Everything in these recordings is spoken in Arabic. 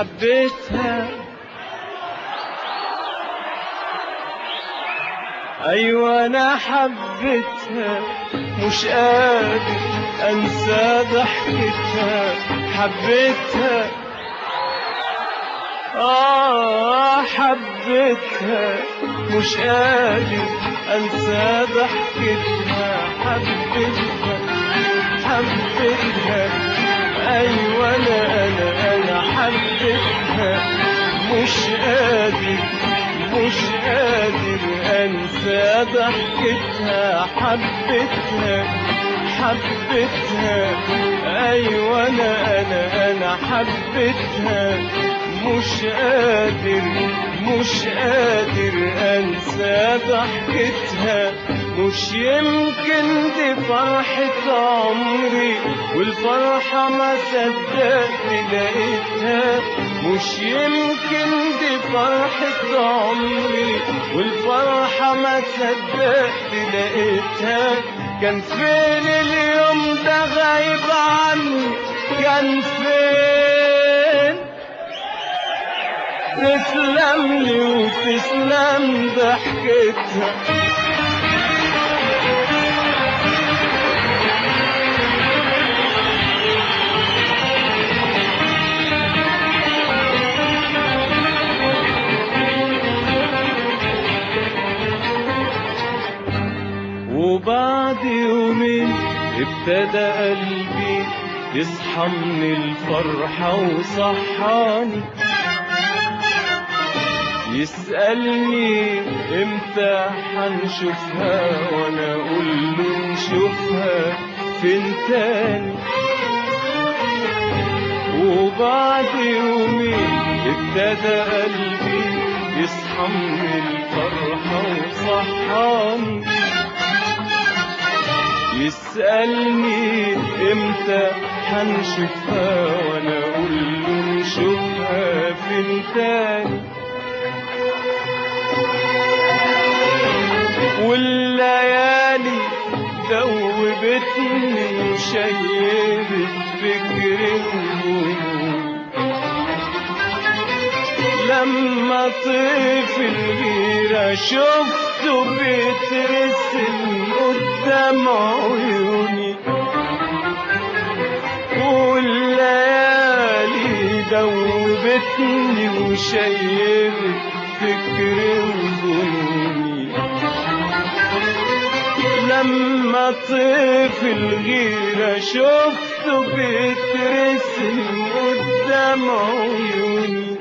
حبيتها، أيوة أنا حبيتها، مش قادر أنسى ضحكتها. حبيتها حبيتها، مش قادر أنسى ضحكتها. حبيتها حبيتها، أيوة أنا حبيتها، مش قادر أنسى ضحكتها. حبيتها أيوة أنا حبيتها، مش قادر أنسى ضحكتها. مش يمكن دي فرحة عمري والفرحة ما صدقت لقيتها. مش يمكن دي فرحة عمري والفرحة ما صدقت لقيتها. كان فين اليوم ده غايب عني؟ كان فين؟ تسلم لي وتسلم ضحكتها. وبعد يومين ابتدى قلبي يصحى من الفرحة وصحاني، يسألني امتى حنشوفها، وانا اقول له نشوفها فين تاني. وبعد يومين ابتدى قلبي يصحى من الفرحة وصحاني، يسألني امتى حنشوفها، وانا اقول له نشوفها فين تاني. والليالي دوبتني وشيبت فكري وهمومي، لما طيف الغيرة شفته بيترسم قدام عيوني. والليالي دوبتني وشيبت فكري وظنوني، لما طيف الغيرة شفته بيترسم قدام عيوني.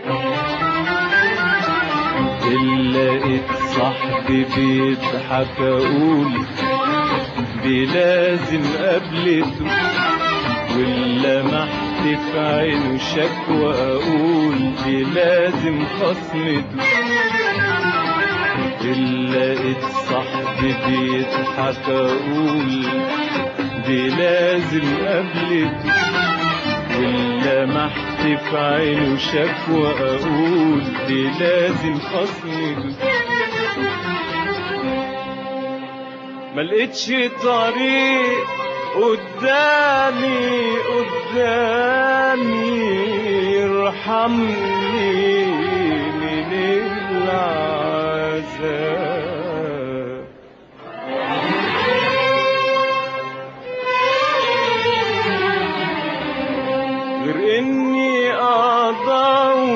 لقيت صاحبي بيضحك اقول دي لازم قابلته، ولمحت في عينه شكوى اقول دي لازم خصمته. لقيت صاحبي بيضحك اقول دي لازم قابلته، ولمحت في عينه شكوى اقول دي لازم خصمته. ملقتش طريق قدامي ارحمني من العذاب. غير اني ادور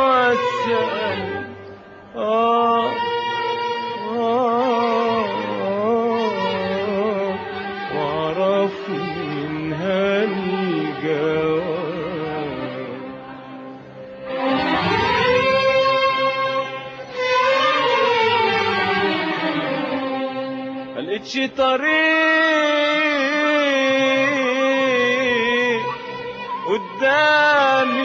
واسال واعرف منها الجواب. ملقتش طريق قدامي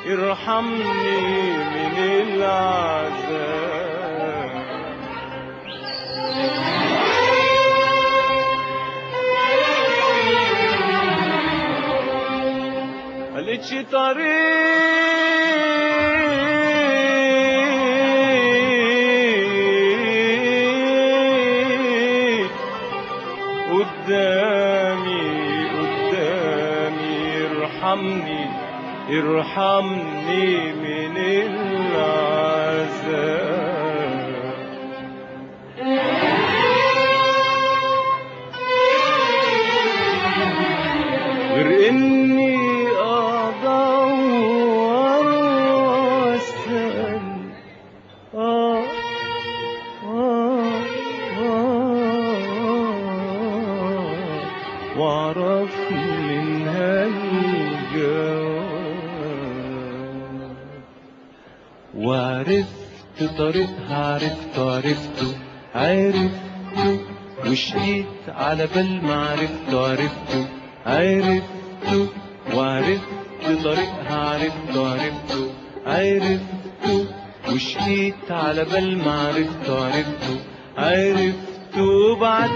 ارحمني من العذاب. ملقتش طريق قدامي ارحمني ارحمني من العذاب. غير اني ادور واسال واعرف منها الجواب. وعرفت طريقها عرفته وشقيت على بال ما عرفته وعرفت طريقها عرفته وشقيت على بال ما عرفته وبعت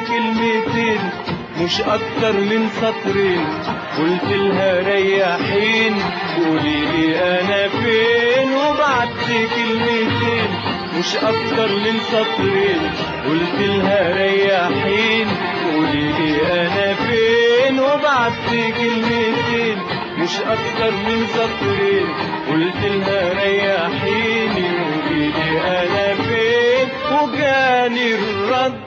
كلمتين مش اكتر من سطرين، قلت لها ريحين قولي لي انا فين. وبعت كلمتين مش اكتر من سطرين، قلت لها ريحين قولي لي انا فين. وبعت كلمتين مش اكتر من سطرين، قلت لها ريحيني قولي لي انا فين. وجاني الرد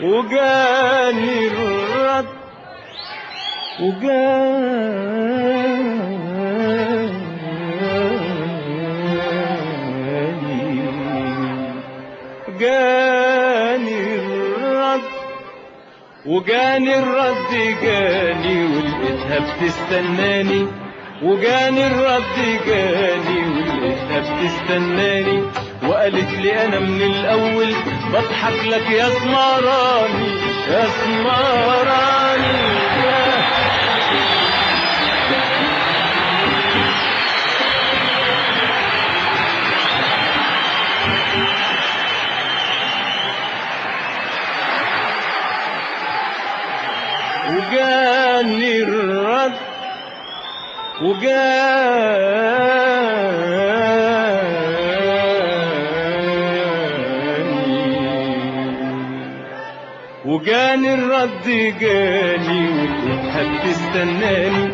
وجاني الرد وجاني الرد جاني ولقيتها بتستناني. وجاني الرد جاني ولقيتها بتستناني، وقالت لي انا من الاول بضحك لك يا سمراني يا سمراني. وجاني الرد وجاني الرد جاني ولقيتها بتستناني.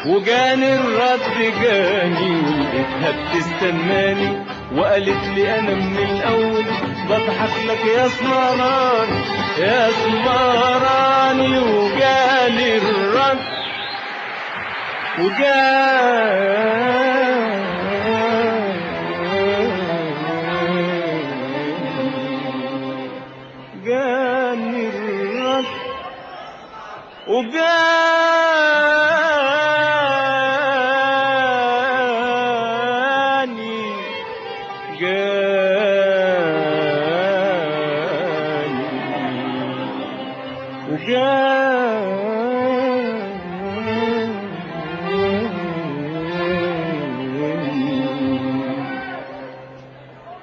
وجاني الرد جاني ولقيتها بتستناني، وقالت لي انا من الاول بضحك لك يا سمراني يا سمراني. وجاني الرد جاني الرد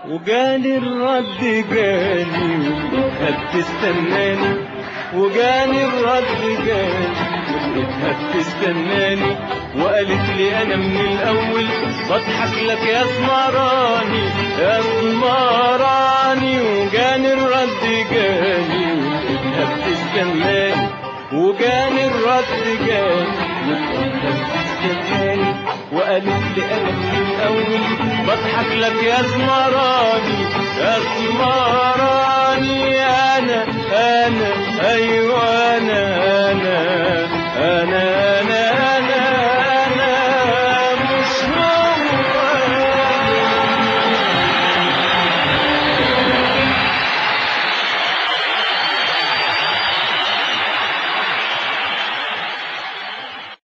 وجاني الرد جاني ولقيتها بتستناني. وجاني الرد جاني ولقيتها بتستناني، وقالت لي انا من الاول بضحك لك يا سمراني يا سمراني. وجاني الرد جاني ولقيتها بتستناني. وجاني الرد جاني ولقيتها بتستناني، وقالت لي انا من الاول بضحك لك يا سمراني يا سمراني. انا ايوه